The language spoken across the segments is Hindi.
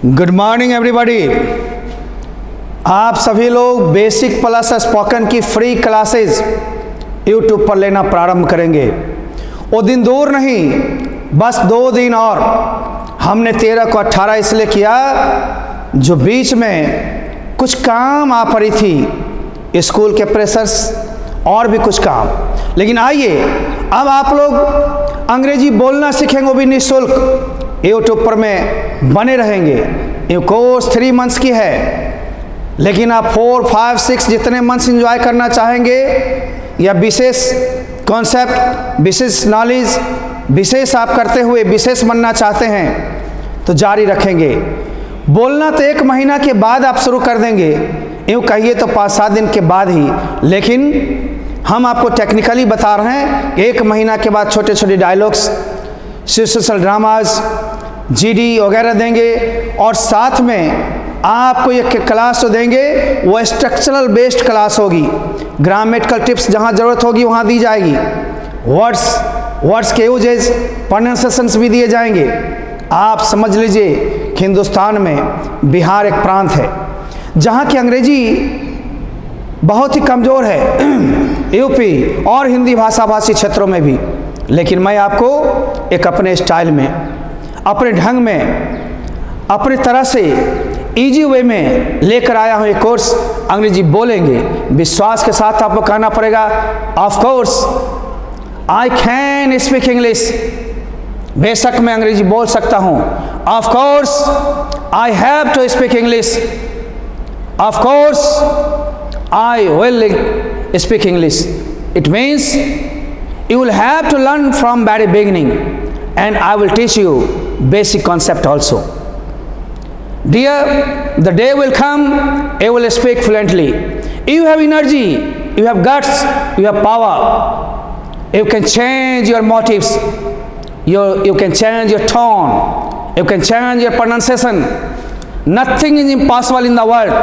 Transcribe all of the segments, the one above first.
Good morning everybody. आप सभी लोग बेसिक प्लस स्पोकन की फ्री क्लासेस यूट्यूब पर लेना प्रारंभ करेंगे। वो दिन दूर नहीं, बस 2 दिन और। हमने 13 को 18 इसलिए किया जो बीच में कुछ काम आ पड़ी थी, स्कूल के प्रेशर्स और भी कुछ काम। लेकिन आइए अब आप लोग अंग्रेजी बोलना सीखेंगे, वो भी निःशुल्क यूट्यूब पर में बने रहेंगे। ये कोर्स 3 मंथ्स की है, लेकिन आप 4, 5, 6 जितने मंथ्स एंजॉय करना चाहेंगे या विशेष कॉन्सेप्ट, विशेष नॉलेज, विशेष आप करते हुए विशेष बनना चाहते हैं तो जारी रखेंगे। बोलना तो 1 महीना के बाद आप शुरू कर देंगे, यूँ कहिए तो 5-7 दिन के बाद ही, लेकिन हम आपको टेक्निकली बता रहे हैं 1 महीना के बाद छोटे छोटे डायलॉग्स, सोशल ड्रामाज, जीडी वगैरह देंगे। और साथ में आपको एक क्लास जो देंगे वो स्ट्रक्चरल बेस्ड क्लास होगी। ग्रामेटिकल टिप्स जहाँ ज़रूरत होगी वहाँ दी जाएगी। वर्ड्स के यूजेज, प्रोनाउंसिएशंस भी दिए जाएंगे। आप समझ लीजिए कि हिंदुस्तान में बिहार एक प्रांत है जहाँ की अंग्रेजी बहुत ही कमज़ोर है, यूपी और हिंदी भाषी क्षेत्रों में भी। लेकिन मैं आपको एक अपने स्टाइल में, अपने ढंग में, अपने तरह से इजी वे में लेकर आया हूँ। एक कोर्स अंग्रेजी बोलेंगे, विश्वास के साथ आपको कहना पड़ेगा, of course I can speak English. बेशक मैं अंग्रेजी बोल सकता हूँ। Of course I have to speak English. Of course I will speak English. It means you will have to learn from very beginning, and I will teach you basic concept also. Dear, the day will come you will speak fluently. You have energy, you have guts, you have power. You can change your motives, you can change your tone, you can change your pronunciation. Nothing is impossible in the world,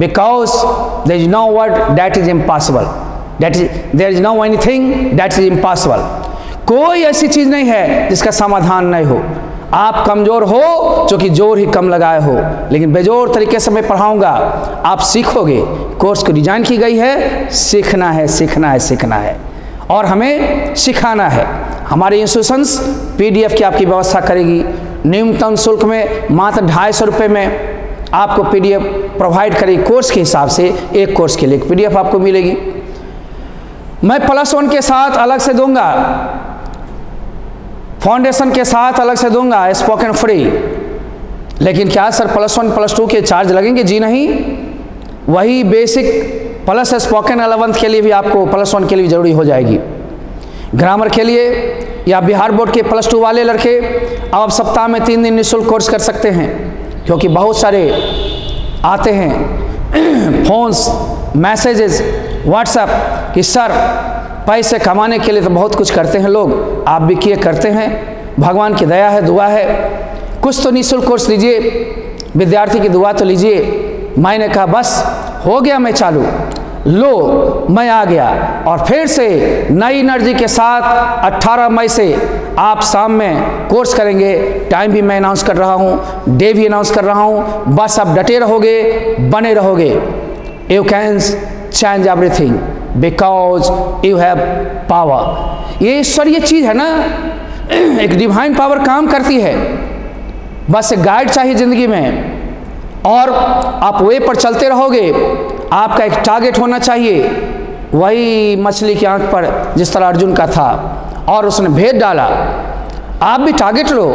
because there is no word that is impossible. There is no anything that is impossible. कोई ऐसी चीज़ नहीं है जिसका समाधान नहीं हो। आप कमज़ोर हो जो कि जोर ही कम लगाए हो, लेकिन बेजोर तरीके से मैं पढ़ाऊँगा, आप सीखोगे। कोर्स को डिजाइन की गई है, सीखना है, सीखना है, सीखना है और हमें सिखाना है। हमारे इंस्टीट्यूशंस PDF की आपकी व्यवस्था करेगी। न्यूनतम शुल्क में मात्र 250 रुपये में आपको PDF प्रोवाइड करेगी। कोर्स के हिसाब से एक कोर्स के लिए PDF आपको मिलेगी। मैं +1 के साथ अलग से दूंगा, फाउंडेशन के साथ अलग से दूंगा, स्पोकन फ्री। लेकिन क्या सर +1 +2 के चार्ज लगेंगे? जी नहीं, वही बेसिक प्लस स्पोकन 11th के लिए भी आपको +1 के लिए जरूरी हो जाएगी। ग्रामर के लिए या बिहार बोर्ड के +2 वाले लड़के अब आप सप्ताह में 3 दिन निःशुल्क कोर्स कर सकते हैं, क्योंकि बहुत सारे आते हैं फोन्स, मैसेजेस, व्हाट्सएप कि सर पैसे कमाने के लिए तो बहुत कुछ करते हैं लोग, आप भी किए करते हैं, भगवान की दया है, दुआ है, कुछ तो निःशुल्क कोर्स लीजिए, विद्यार्थी की दुआ तो लीजिए। मैंने कहा बस हो गया, मैं चालू, लो मैं आ गया। और फिर से नई एनर्जी के साथ 18 मई से आप शाम में कोर्स करेंगे। टाइम भी मैं अनाउंस कर रहा हूँ, डे भी अनाउंस कर रहा हूँ। बस आप डटे रहोगे, बने रहोगे। You can change everything because you have power. ये ईश्वरीय चीज़ है ना, एक डिवाइन पावर काम करती है। बस एक गाइड चाहिए ज़िंदगी में और आप वे पर चलते रहोगे। आपका एक टारगेट होना चाहिए, वही मछली की आंख पर जिस तरह अर्जुन का था और उसने भेद डाला। आप भी टारगेट लो,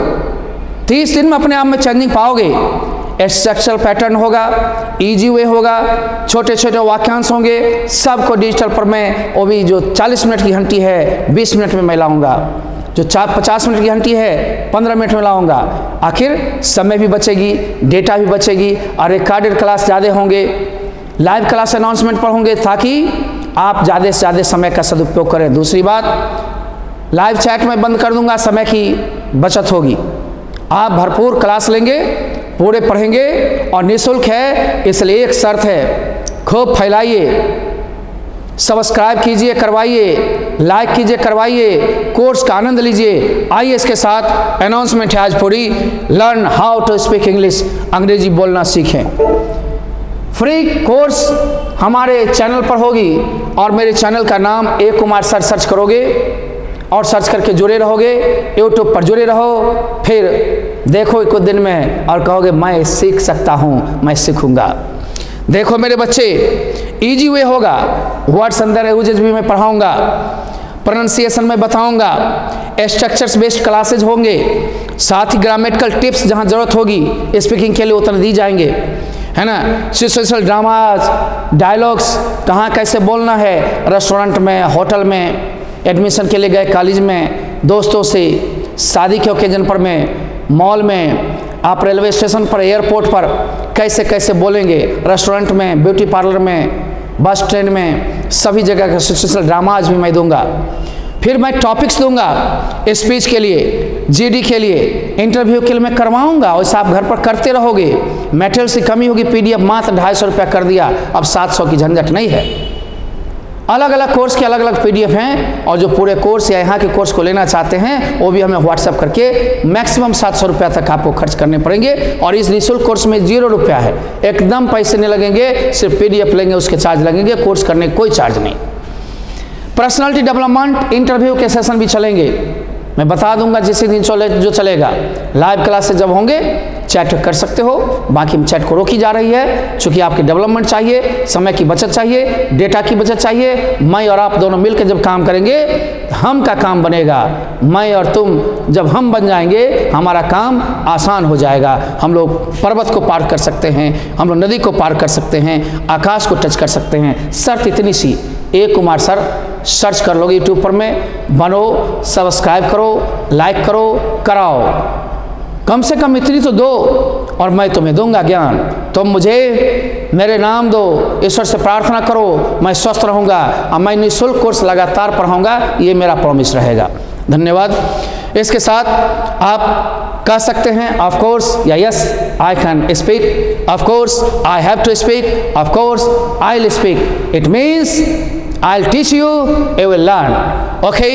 30 दिन में अपने आप में चेंजिंग पाओगे। स्ट्रक्चरल पैटर्न होगा, इजी वे होगा, छोटे छोटे वाक्यांश होंगे, सबको डिजिटल पर मैं, वो भी जो 40 मिनट की घंटी है 20 मिनट में मैं लाऊंगा, जो 50 मिनट की घंटी है 15 मिनट में लाऊंगा। आखिर समय भी बचेगी, डेटा भी बचेगी और रिकॉर्डेड क्लास ज़्यादा होंगे, लाइव क्लास अनाउंसमेंट पर होंगे, ताकि आप ज़्यादा से ज़्यादा समय का सदुपयोग करें। दूसरी बात, लाइव चैट में बंद कर दूंगा, समय की बचत होगी। आप भरपूर क्लास लेंगे, पूरे पढ़ेंगे और निःशुल्क है, इसलिए एक शर्त है, खूब फैलाइए, सब्सक्राइब कीजिए, करवाइए, लाइक कीजिए, करवाइए, कोर्स का आनंद लीजिए। आइए इसके साथ अनाउंसमेंट है आज पूरी, learn how to speak English, अंग्रेजी बोलना सीखें। फ्री कोर्स हमारे चैनल पर होगी और मेरे चैनल का नाम ए कुमार सर सर्च करोगे और सर्च करके जुड़े रहोगे, यूट्यूब पर जुड़े रहो, फिर देखो कुछ दिन में और कहोगे मैं सीख सकता हूँ, मैं सीखूंगा। देखो मेरे बच्चे, इजी वे होगा, वर्ड्स अंदर यूजेज भी मैं पढ़ाऊंगा, प्रोनाउंसिएशन में बताऊंगा, स्ट्रक्चर्स बेस्ड क्लासेज होंगे, साथ ही ग्रामेटिकल टिप्स जहाँ जरूरत होगी स्पीकिंग के लिए उतर दी जाएंगे, है ना। सिचुएशनल ड्रामाज, डायलॉग्स, कहाँ कैसे बोलना है, रेस्टोरेंट में, होटल में, एडमिशन के लिए गए कॉलेज में, दोस्तों से, शादी के ओकेजन पर में, मॉल में, आप रेलवे स्टेशन पर, एयरपोर्ट पर कैसे कैसे बोलेंगे, रेस्टोरेंट में, ब्यूटी पार्लर में, बस ट्रेन में, सभी जगह का सिचुएशनल ड्रामाज भी मैं दूंगा। फिर मैं टॉपिक्स दूंगा स्पीच के लिए, जीडी के लिए, इंटरव्यू के लिए मैं करवाऊंगा, वैसे आप घर पर करते रहोगे। मटेरियल की कमी होगी, पीडीएफ मात्र 250 रुपया कर दिया, अब 700 की झंझट नहीं है। अलग अलग कोर्स के अलग अलग पीडीएफ हैं, और जो पूरे कोर्स या यहाँ के कोर्स को लेना चाहते हैं वो भी हमें व्हाट्सएप करके मैक्सिमम 700 रुपया तक आपको खर्च करने पड़ेंगे। और इस निःशुल्क कोर्स में 0 रुपया है, एकदम पैसे नहीं लगेंगे, सिर्फ पीडीएफ लेंगे उसके चार्ज लगेंगे, कोर्स करने कोई चार्ज नहीं। पर्सनालिटी डेवलपमेंट इंटरव्यू के सेशन भी चलेंगे, मैं बता दूंगा जिस दिन जो चलेगा। लाइव क्लासेस जब होंगे चैट कर सकते हो, बाकी चैट को रोकी जा रही है क्योंकि आपकी डेवलपमेंट चाहिए, समय की बचत चाहिए, डेटा की बचत चाहिए। मैं और आप दोनों मिलकर जब काम करेंगे हम का काम बनेगा, मैं और तुम जब हम बन जाएंगे हमारा काम आसान हो जाएगा। हम लोग पर्वत को पार कर सकते हैं, हम लोग नदी को पार कर सकते हैं, आकाश को टच कर सकते हैं। शर्त इतनी सी, ए कुमार सर सर्च कर लोगे यूट्यूब पर में, बनो, सब्सक्राइब करो, लाइक करो, कराओ, कम से कम इतनी तो दो और मैं तुम्हें दूंगा ज्ञान। तुम मुझे मेरे नाम दो, ईश्वर से प्रार्थना करो, मैं स्वस्थ रहूंगा और मैं निःशुल्क कोर्स लगातार पढ़ाऊंगा, ये मेरा प्रॉमिस रहेगा। धन्यवाद। इसके साथ आप कह सकते हैं ऑफ कोर्स या yes I can speak, of course I have to speak, of course I will speak, it means I'll teach you, you will learn. Okay,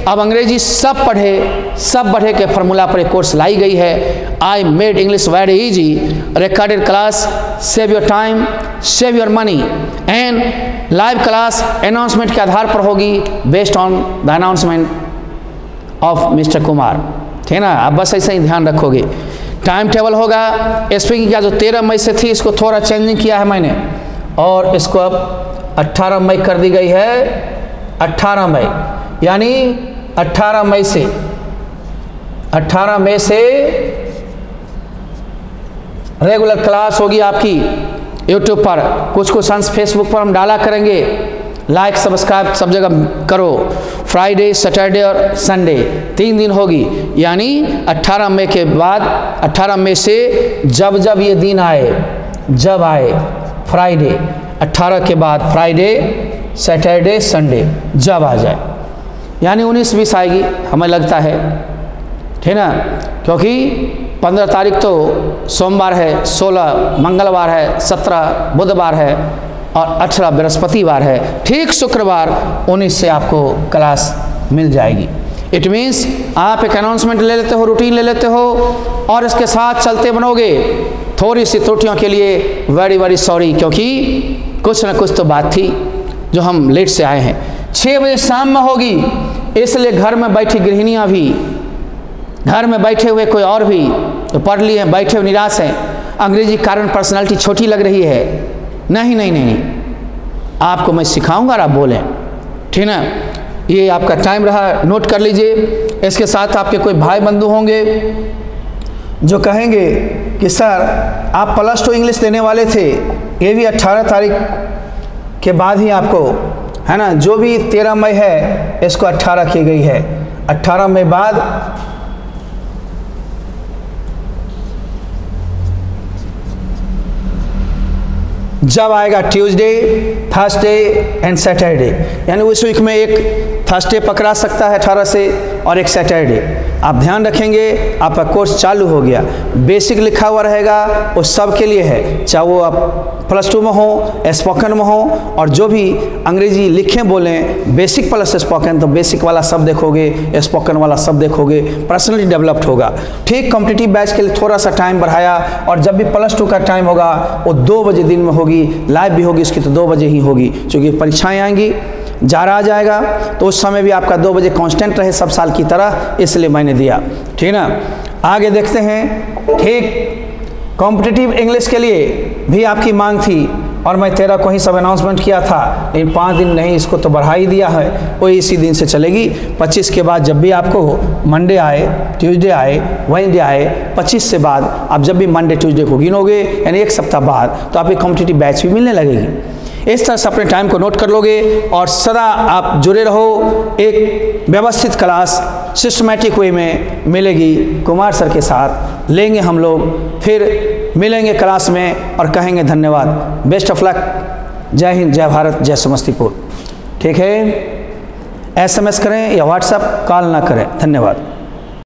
अब अंग्रेजी सब बढ़े के फार्मूला पर एक कोर्स लाई गई है। I made English very easy. Recorded class, save your time, save your money, and live class announcement के आधार पर होगी based on the announcement of Mr. Kumar. ठीक है ना, आप बस ऐसा ही ध्यान रखोगे। टाइम टेबल होगा स्पीकिंग का, जो 13 मई से थी इसको थोड़ा चेंजिंग किया है मैंने, और इसको अब 18 मई कर दी गई है। 18 मई यानी 18 मई से रेगुलर क्लास होगी आपकी यूट्यूब पर, कुछ अंश फेसबुक पर हम डाला करेंगे। लाइक सब्सक्राइब सब जगह करो। फ्राइडे, सैटरडे और संडे 3 दिन होगी, यानी 18 मई के बाद, 18 मई से जब जब ये दिन आए, जब आए फ्राइडे, 18 के बाद फ्राइडे, सैटरडे, संडे जब आ जाए, यानी 19-20 आएगी हमें लगता है, ठीक ना, क्योंकि 15 तारीख तो सोमवार है, 16 मंगलवार है, 17 बुधवार है और 18 बृहस्पतिवार है। ठीक शुक्रवार 19 से आपको क्लास मिल जाएगी। इट मीन्स आप एक अनाउंसमेंट ले लेते हो, रूटीन ले लेते हो और इसके साथ चलते बनोगे। थोड़ी सी त्रुटियों के लिए वेरी सॉरी, क्योंकि कुछ न कुछ तो बात थी जो हम लेट से आए हैं। 6 बजे शाम में होगी, इसलिए घर में बैठी गृहिणियाँ भी, घर में बैठे हुए कोई और भी तो पढ़ लिए हैं, बैठे हुए निराश हैं, अंग्रेजी कारण पर्सनालिटी छोटी लग रही है। नहीं, आपको मैं सिखाऊंगा और आप बोलें, ठीक ना। ये आपका टाइम रहा, नोट कर लीजिए। इसके साथ आपके कोई भाई बंधु होंगे जो कहेंगे कि सर आप +2 इंग्लिश देने वाले थे, ये भी 18 तारीख के बाद ही आपको, है ना, जो भी 13 मई है इसको 18 की गई है, 18 मई बाद जब आएगा ट्यूसडे, थर्सडे एंड सैटरडे, यानी उस वीक में एक थर्सडे पकड़ा सकता है 18 से, और एक सैटरडे। आप ध्यान रखेंगे, आपका कोर्स चालू हो गया। बेसिक लिखा हुआ रहेगा, वो सब के लिए है, चाहे वो आप +2 में हो, स्पोकन में हो, और जो भी अंग्रेजी लिखें बोलें, बेसिक प्लस स्पोकन, तो बेसिक वाला सब देखोगे, स्पोकन वाला सब देखोगे, पर्सनली डेवलप्ड होगा। ठीक कॉम्पिटिटिव बैच के लिए थोड़ा सा टाइम बढ़ाया, और जब भी +2 का टाइम होगा वो 2 बजे दिन में होगी, लाइव भी होगी उसकी तो 2 बजे ही होगी, क्योंकि परीक्षाएँ आएंगी, जारा आ जाएगा, तो उस समय भी आपका 2 बजे कांस्टेंट रहे सब साल की तरह, इसलिए मैंने दिया। ठीक ना, आगे देखते हैं। ठीक, कॉम्पिटिटिव इंग्लिश के लिए भी आपकी मांग थी, और मैं 13 को ही सब अनाउंसमेंट किया था, लेकिन 5 दिन नहीं, इसको तो बढ़ा ही दिया है, वो इसी दिन से चलेगी। 25 के बाद जब भी आपको मंडे आए, ट्यूसडे आए, वेडनेसडे आए, 25 से बाद आप जब भी मंडे ट्यूसडे को गिनोगे, यानी 1 सप्ताह बाद, तो आपकी कॉम्पिटिटिव बैच भी मिलने लगेगी। इस तरह से अपने टाइम को नोट कर लोगे, और सदा आप जुड़े रहो। एक व्यवस्थित क्लास सिस्टमेटिक वे में मिलेगी, कुमार सर के साथ लेंगे हम लोग, फिर मिलेंगे क्लास में और कहेंगे धन्यवाद। Best of luck. जय हिंद, जय भारत, जय समस्तीपुर। ठीक है, SMS करें या व्हाट्सएप कॉल ना करें। धन्यवाद।